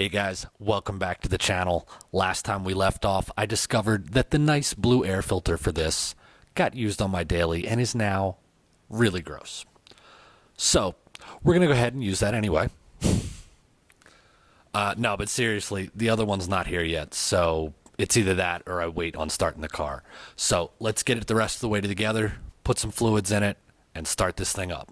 Hey guys, welcome back to the channel. Last time we left off, I discovered that the nice blue air filter for this got used on my daily and is now really gross. So, we're going to go ahead and use that anyway. No, but seriously, the other one's not here yet, so it's either that or I wait on starting the car. So, let's get it the rest of the way together, put some fluids in it, and start this thing up.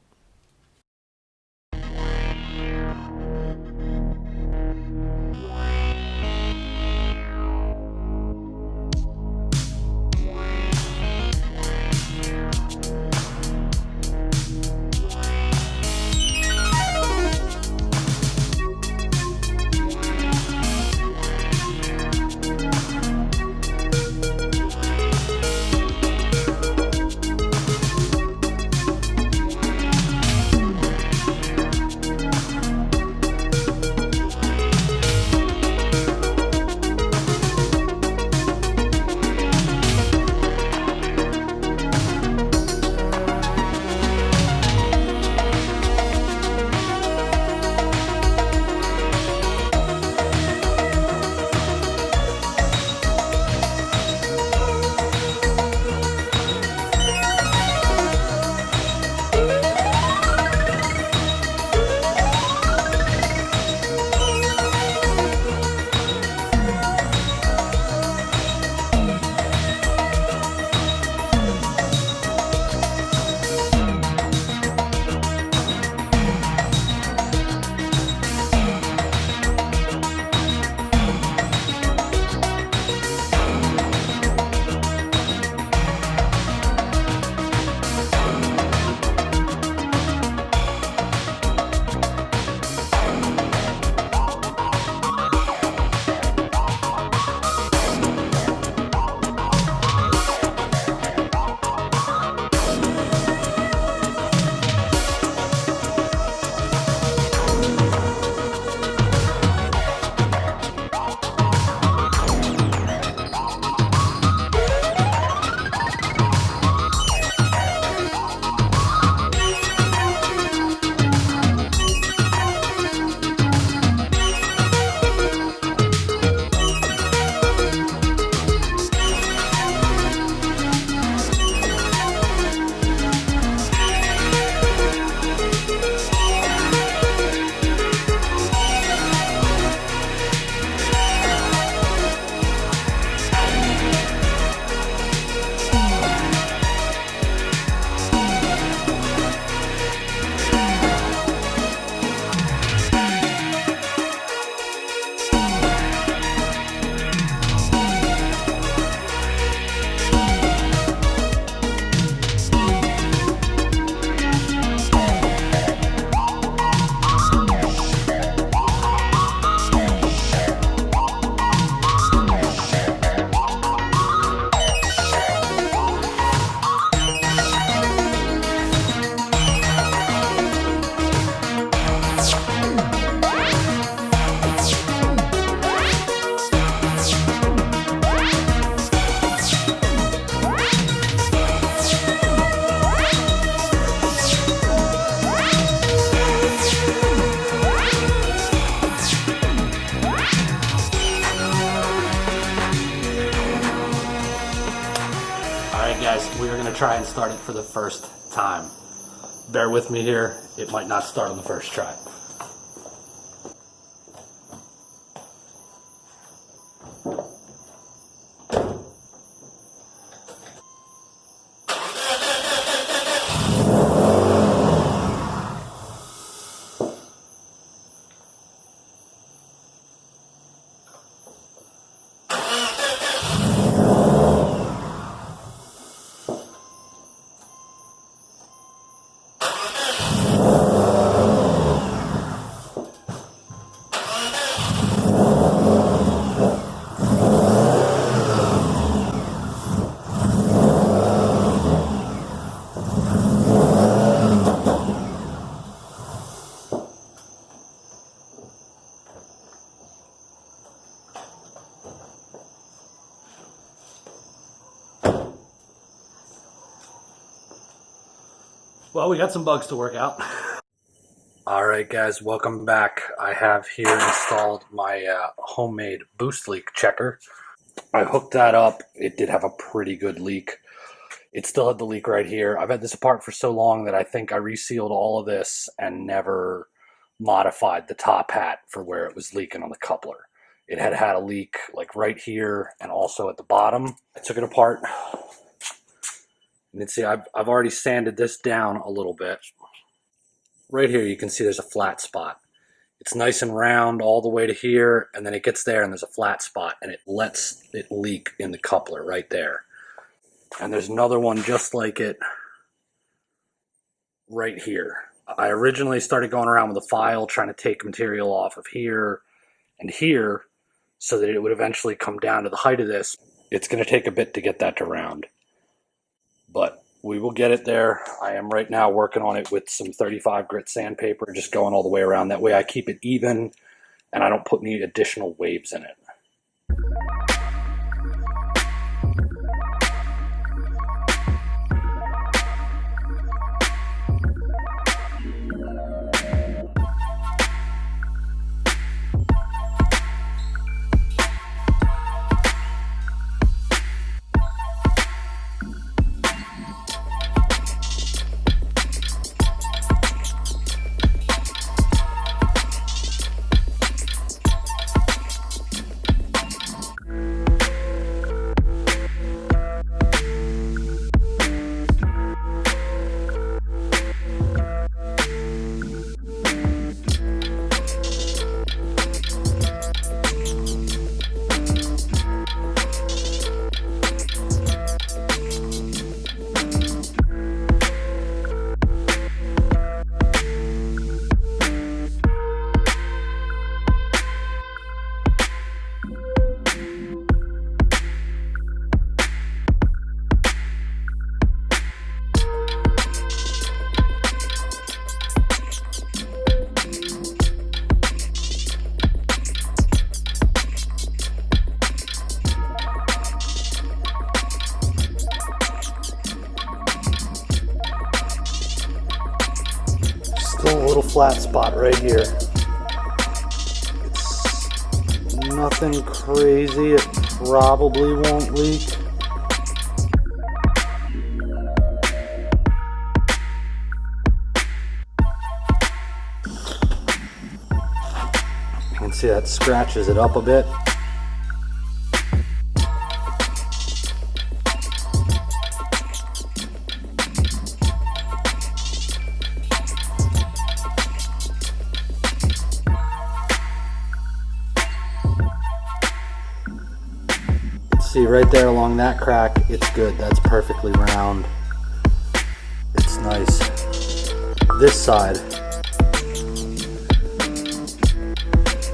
Guys, we are going to try and start it for the first time. Bear with me here, it might not start on the first try. Well, we got some bugs to work out. Alright guys, welcome back. I have here installed my homemade boost leak checker. I hooked that up. It did have a pretty good leak. It still had the leak right here. I've had this apart for so long that I think I resealed all of this and never modified the top hat for where it was leaking on the coupler. It had had a leak like right here and also at the bottom. I took it apart. You can see I've already sanded this down a little bit. Right here you can see there's a flat spot. It's nice and round all the way to here, and then it gets there and there's a flat spot and it lets it leak in the coupler right there. And there's another one just like it right here. I originally started going around with a file trying to take material off of here and here so that it would eventually come down to the height of this. It's going to take a bit to get that to round, but we will get it there. I am right now working on it with some 35 grit sandpaper, just going all the way around. That way I keep it even and I don't put any additional waves in it. Still a little flat spot right here. It's nothing crazy. It probably won't leak. You can see that scratches it up a bit. See right there along that crack, it's good. That's perfectly round. It's nice. This side,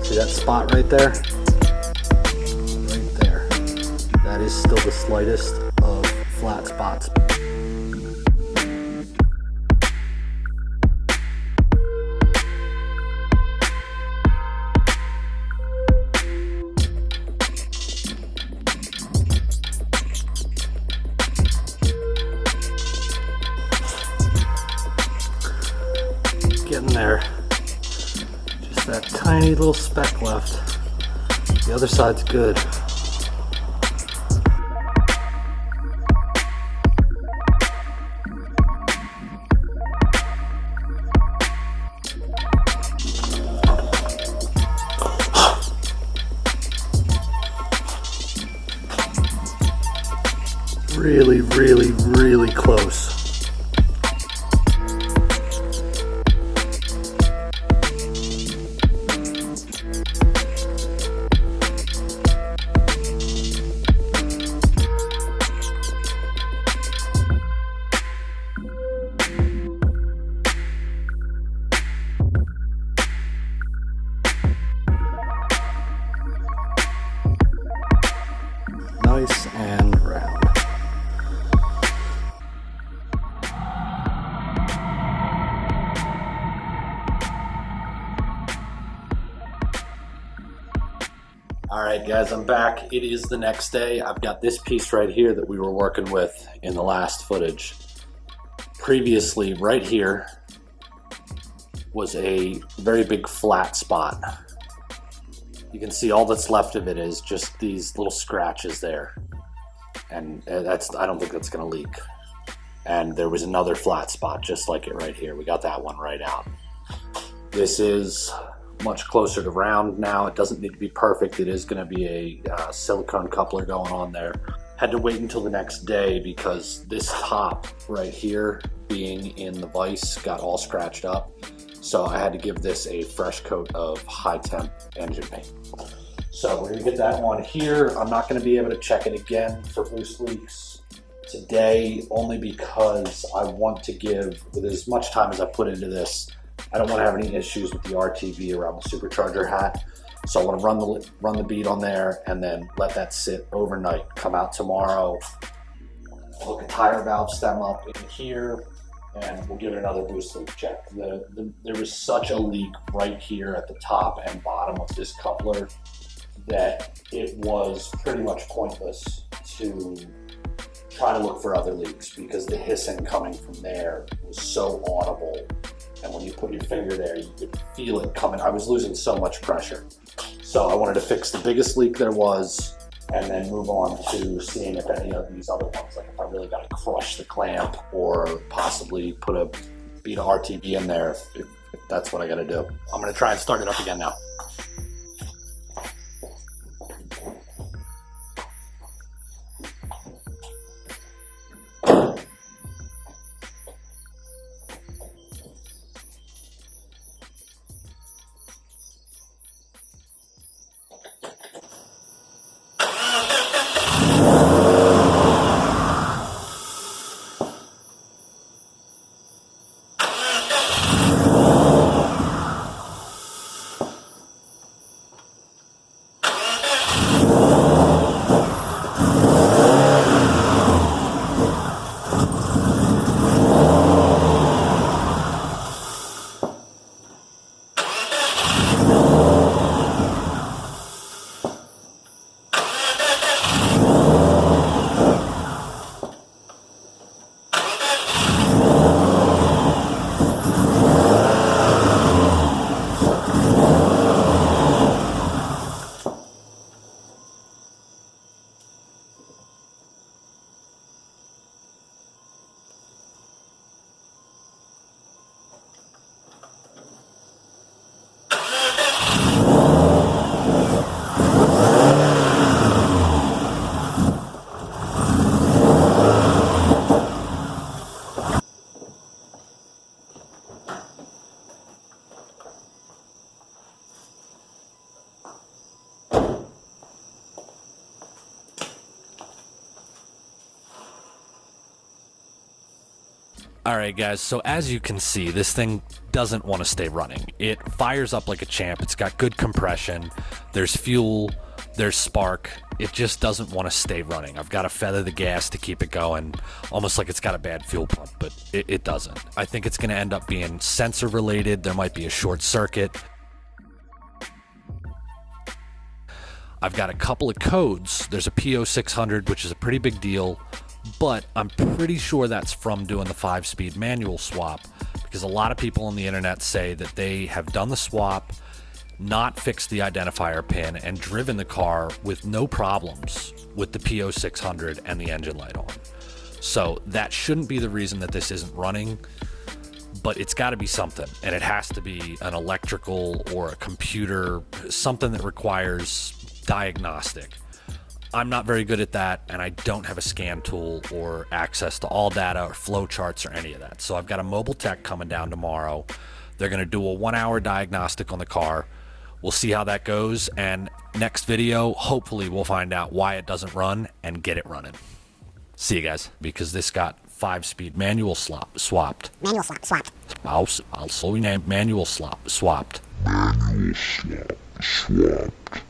see that spot right there? Right there. That is still the slightest of flat spots. Getting there. Just that tiny little speck left. The other side's good. Really, really, really close. Nice and round. Alright guys, I'm back. It is the next day. I've got this piece right here that we were working with in the last footage. Previously, right here, was a very big flat spot. You can see all that's left of it is just these little scratches there. And I don't think that's gonna leak. And there was another flat spot just like it right here. We got that one right out. This is much closer to round now. It doesn't need to be perfect. It is gonna be a silicone coupler going on there. Had to wait until the next day because this top right here being in the vise got all scratched up. So I had to give this a fresh coat of high temp engine paint. So we're gonna get that on here. I'm not gonna be able to check it again for boost leaks today, only because I want to give, with as much time as I put into this, I don't wanna have any issues with the RTV around the supercharger hat. So I wanna run the bead on there and then let that sit overnight. Come out tomorrow, hook a tire valve stem up in here, and we'll give it another boost leak check. There was such a leak right here at the top and bottom of this coupler that it was pretty much pointless to try to look for other leaks because the hissing coming from there was so audible. And when you put your finger there, you could feel it coming. I was losing so much pressure. So I wanted to fix the biggest leak there was and then move on to seeing if any of these other ones, like if I really got to crush the clamp or possibly put a bead of RTV in there if that's what I got to do. I'm going to try and start it up again now. All right, guys, so as you can see, this thing doesn't want to stay running. It fires up like a champ. It's got good compression. There's fuel. There's spark. It just doesn't want to stay running. I've got to feather the gas to keep it going, almost like it's got a bad fuel pump, but it doesn't. I think it's going to end up being sensor related. There might be a short circuit. I've got a couple of codes. There's a PO600, which is a pretty big deal, but I'm pretty sure that's from doing the 5-speed manual swap, because a lot of people on the internet say that they have done the swap, not fixed the identifier pin, and driven the car with no problems with the PO600 and the engine light on. So that shouldn't be the reason that this isn't running, but it's got to be something, and it has to be an electrical or a computer, something that requires diagnostic. I'm not very good at that, and I don't have a scan tool or access to all data or flow charts or any of that. So I've got a mobile tech coming down tomorrow. They're going to do a 1-hour diagnostic on the car. We'll see how that goes, and next video, hopefully we'll find out why it doesn't run and get it running. See you guys, because this got 5-speed manual swapped. Manual swapped. I'll slowly name manual swapped. Manual swapped.